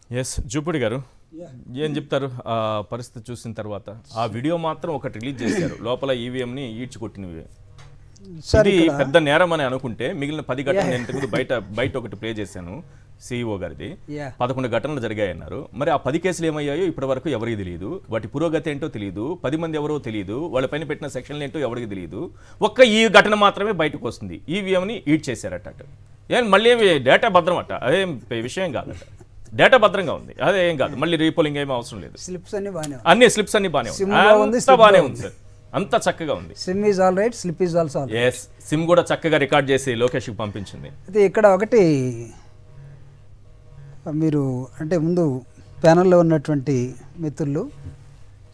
Yes Jupudi గారు ఏం చెప్తారు ఆ పరిస్థితి చూసిన తర్వాత? ఆ వీడియో మాత్రం ఒకటి రిలీజ్ చేశారు, లోపల ఈవీఎంని ఈడ్చుకొట్టినవి. ఇది పెద్ద నేరం అని అనుకుంటే మిగిలిన 10 ఘటనలు ఇంతకుముందు బయట ఒకటి ప్లే చేశాను సిఇఓ గారిది. 11 ఘటనలు జరిగాయన్నారు. మరి ఆ 10 కేసులు ఏమయ్యాయో ఇప్పటి వరకు ఎవరికి తెలియదు. వాటి పురోగతి ఏంటో తెలియదు, 10 మంది ఎవరో తెలియదు, వాళ్ళ పైన పెట్టిన సెక్షన్లు ఏంటో ఎవరికి తెలియదు. ఒక్క ఈ ఘటన మాత్రమే బయటకు వస్తుంది, ఈవీఎంని ఈడ్ చేశారట. ఏం మళ్ళీ డేటా భద్రం అట, అదేం విషయం కాదట. డేటా భద్రంగా ఉంది, అదే ఏం కాదు. మళ్ళీ రీపోలింగ్ ఏమీ అవసరం లేదు. అన్ని స్లిప్స్ అన్ని బాగానే ఉంది సార్, అంత చక్కగా ఉంది. SIM is all right, slip is also all right. SIM కూడా చక్కగా రికార్డ్ చేసి లోకేష్కి పంపించింది. అయితే ఇక్కడ ఒకటి మీరు అంటే ముందు ప్యానల్లో ఉన్నటువంటి మిత్రులు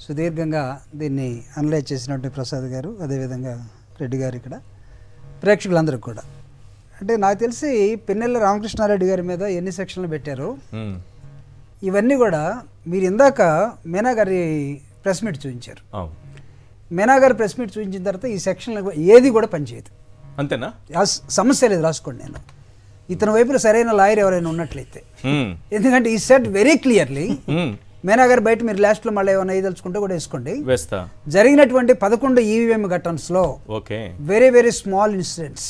సుదీర్ఘంగా దీన్ని అనలైజ్ చేసినటువంటి ప్రసాద్ గారు, అదేవిధంగా రెడ్డి గారు, ఇక్కడ ప్రేక్షకులందరూ కూడా అంటే నాకు తెలిసి పిన్నెల్లి రామకృష్ణారెడ్డి గారి మీద ఎన్ని సెక్షన్లు పెట్టారు ఇవన్నీ కూడా మీరు ఇందాక మీనా గారి ప్రెస్ మీట్ చూపించారు. మీనా గారి ప్రెస్ మీట్ చూపించిన తర్వాత ఈ సెక్షన్లు ఏది కూడా పనిచేయదు. అంతేనా? సమస్య లేదు, రాసుకోండి. నేను ఇతని వైపున సరైన లాయర్ ఎవరైనా ఉన్నట్లయితే, ఎందుకంటే ఈ సెట్ వెరీ క్లియర్లీ మీనా గారి బయట మీరు లాస్ట్లో మళ్ళీ ఏమైనా వేయదలుచుకుంటే కూడా వేసుకోండి. జరిగినటువంటి 11 ఈవీఎం ఘటనస్ లో very very small incidents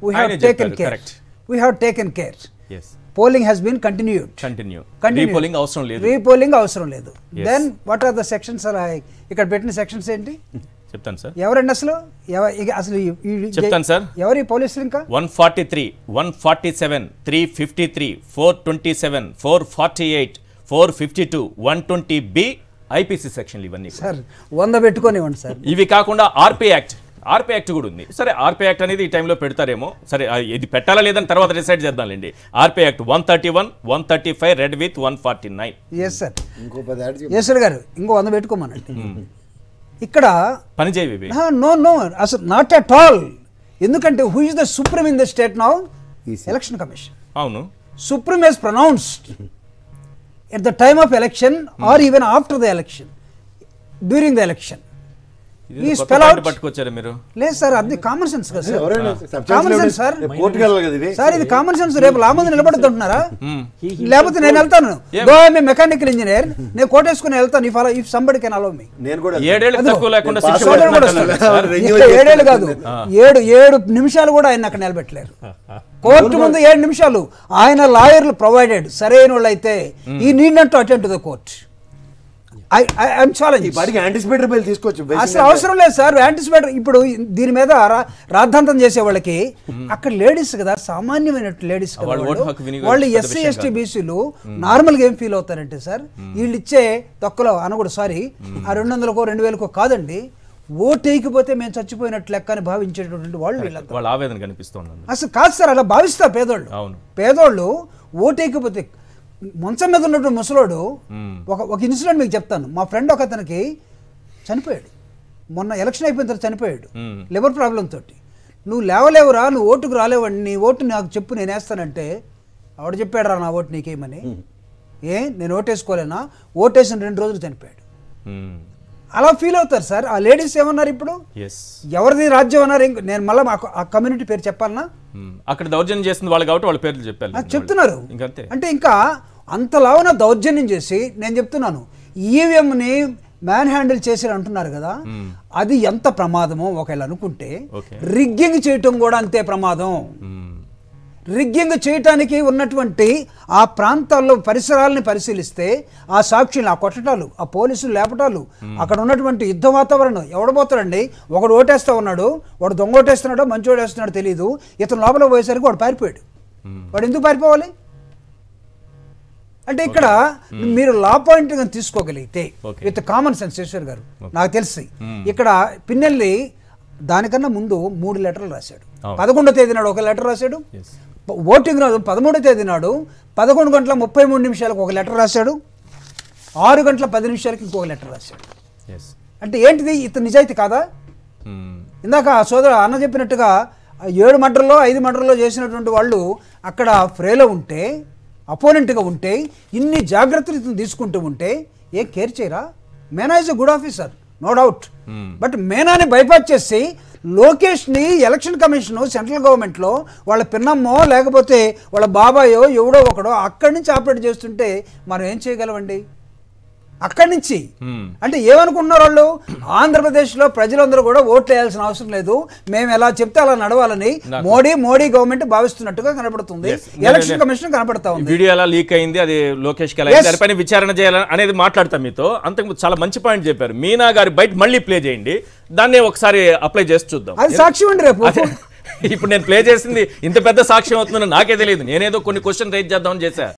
we have taken care. Correct. We have taken care. Yes. Polling has been continued. Repolling అవసరం లేదు. Repolling అవసరం లేదు. Then what are the sections are ఇక్కడ పెట్టిన సెక్షన్స్ ఏంటి చెప్తాను సార్. ఎవరండి అసలు చెప్తాను సార్. ఎవరి పోలీసులు ఇంకా 143 147 353 427 448 452 120B ఐపీసీ సెక్షన్లు ఇవన్నీ సార్ 100 పెట్టుకోనివ్వండి సార్. ఇవి కాకుండా ఆర్పీ యాక్ట్ కూడా ఉంది. సరే ఆర్పీ యాక్ట్ అనేది ఈ టైంలో పెడతారేమో, సరే ఇది పెట్టాలా లేదని తర్వాత డిసైడ్ చేద్దాంలేండి. RP act 131 135 read with 149. Yes sir, yes sir గారు ఇంకో 100 పెట్టుకోమనండి. ఇక్కడ పని చేయవి. నో అసలు నాట్ అట్ ఆల్. ఎందుకంటే who is the supreme in the state now? Election commission. అవును, supreme has pronounced at the time of election or even after the election, during the election. పట్టుకొచ్చారు మీరు? లేదు సార్, అది common sense కదా sir. Common sense sir, sir ఇది common sense. రేపు లాభం నిలబడద్దు అంటున్నారా? లేకపోతే నేను వెళ్తాను, మెకానికల్ ఇంజనీర్, నేను కోటేసుకుని వెళ్తాను. If somebody can allow me. 7 కాదు 7 నిమిషాలు కూడా ఆయన అక్కడ నిలబెట్టలేరు. కోర్టు ముందు 7 నిమిషాలు. ఆయన లాయర్లు ప్రొవైడెడ్ సరైన వాళ్ళు అయితే ఈ need not to attend to the court. అసలు అవసరం లేదు సార్ యాంటిసిపేటర్. ఇప్పుడు దీని మీద రాద్ధాంతం చేసే వాళ్ళకి అక్కడ లేడీస్ కదా, సామాన్యమైన లేడీస్ కదా, వాళ్ళు ఎస్సీ ఎస్టీ బీసీలు నార్మల్గా ఏం ఫీల్ అవుతారంటే సార్, వీళ్ళు ఇచ్చే తొక్కలో అనకూడదు, సారీ, ఆ 200కో 2000కో కాదండి, ఓటు వేయకపోతే మేము చచ్చిపోయినట్లు లెక్క అని భావించేటటువంటి వాళ్ళు ఆవేదన కనిపిస్తుంది. అసలు కాదు సార్, అలా భావిస్తారు పేదోళ్ళు. పేదోళ్ళు ఓటు వేయకపోతే మంచం మీద ఉన్నటువంటి ముసలోడు ఒక ఇన్సిడెంట్ మీకు చెప్తాను. మా ఫ్రెండ్ ఒక అతనికి చనిపోయాడు, మొన్న ఎలక్షన్ అయిపోయిన తర్వాత చనిపోయాడు లివర్ ప్రాబ్లం తోటి. నువ్వు లేవలేవురా, నువ్వు ఓటుకు రాలేవండి, నీ ఓటు నాకు చెప్పు నేను వేస్తానంటే, ఆవిడ చెప్పాడు రా నా ఓటు నీకేమని. నేను ఓటేసుకోలేనా? ఓటేసిన 2 రోజులు చనిపోయాడు. అలా ఫీల్ అవుతారు సార్. ఆ లేడీస్ ఏమన్నారు ఇప్పుడు? ఎవరిది రాజ్యం అన్నారు. నేను మళ్ళీ ఆ కమ్యూనిటీ పేరు చెప్పాలనా? అక్కడ దౌర్జన్యం చేస్తుంది వాళ్ళు కాబట్టి వాళ్ళ పేర్లు చెప్పారు, చెప్తున్నారు. అంటే ఇంకా అంతలావున దౌర్జన్యం చేసి నేను చెప్తున్నాను, ఈవీఎంని మ్యాన్ హ్యాండిల్ చేసి అంటున్నారు కదా, అది ఎంత ప్రమాదమో ఒకవేళ అనుకుంటే రిగ్గింగ్ చేయటం కూడా అంతే ప్రమాదం. రిగ్గింగ్ చేయటానికి ఉన్నటువంటి ఆ ప్రాంతాల్లో పరిసరాలని పరిశీలిస్తే ఆ సాక్షులు, ఆ కొట్టటాలు, ఆ పోలీసులు లేపటాలు, అక్కడ ఉన్నటువంటి యుద్ధ వాతావరణం. ఎవడబోతాడండి, ఒకడు ఓటేస్తా ఉన్నాడు, వాడు దొంగ ఓటేస్తున్నాడో మంచి ఓటేస్తున్నాడో తెలియదు, ఇతను లోపల పోయేసరికి వాడు పారిపోయాడు. వాడు ఎందుకు పారిపోవాలి? అంటే ఇక్కడ మీరు లా పాయింట్ గా తీసుకోగలిగితే విత్ కామన్ సెన్స్, ఈశ్వర్ గారు నాకు తెలిసి ఇక్కడ పిన్నెల్లి దానికన్నా ముందు 3 లెటర్లు రాశాడు. 11వ తేదీ నాడు ఒక లెటర్ రాశాడు, ఓటింగ్ నాడు 13వ తేదీ నాడు 11:33 ఒక లెటర్ రాశాడు, 6:10 ఇంకొక లెటర్ రాశాడు. అంటే ఏంటిది? ఇతను నిజాయితీ కాదా? ఇందాక సోదరు అన్న చెప్పినట్టుగా 7 మర్డర్లో 5 మర్డర్లో చేసినటువంటి వాళ్ళు అక్కడ ఫ్రేలో ఉంటే, అపోనెంట్గా ఉంటే, ఇన్ని జాగ్రత్తలు ఇతను తీసుకుంటూ ఉంటే ఏం కేర్ చేయరా? Meena is a good officer, no doubt. But మేనాని బైపాస్ చేసి లోకేష్ని ఎలక్షన్ కమిషన్ సెంట్రల్ గవర్నమెంట్లో వాళ్ళ పిన్నమ్మో లేకపోతే వాళ్ళ బాబాయో ఎవడో ఒకడో అక్కడి నుంచి ఆపరేట్ చేస్తుంటే మనం ఏం చేయగలమండి? అక్కడి నుంచి అంటే ఏమనుకుంటున్నారు వాళ్ళు? ఆంధ్రప్రదేశ్లో ప్రజలందరూ కూడా ఓట్లు వేయాల్సిన అవసరం లేదు, మేము ఎలా చెప్తే అలా నడవాలని మోడీ గవర్నమెంట్ భావిస్తున్నట్టుగా కనబడుతుంది. ఎలక్షన్ కమిషన్ కనబడతా ఉంది. వీడియో ఎలా లీక్ అయింది, అది లోకేష్ కి ఎలా అయింది, దానిపైన విచారణ చేయాలని అనేది మాట్లాడతాం మీతో. అంతకు చాలా మంచి పాయింట్ చెప్పారు. మీనా గారి బయట మళ్ళీ ప్లే చేయండి, దాన్ని ఒకసారి అప్లై చేసి చూద్దాం. అది సాక్ష్యం అండి రేపు. ఇప్పుడు నేను ప్లే చేసింది ఇంత పెద్ద సాక్ష్యం అవుతుందని నాకే తెలియదు. నేనేదో కొన్ని క్వశ్చన్ రైజ్ చేద్దామని చేశా.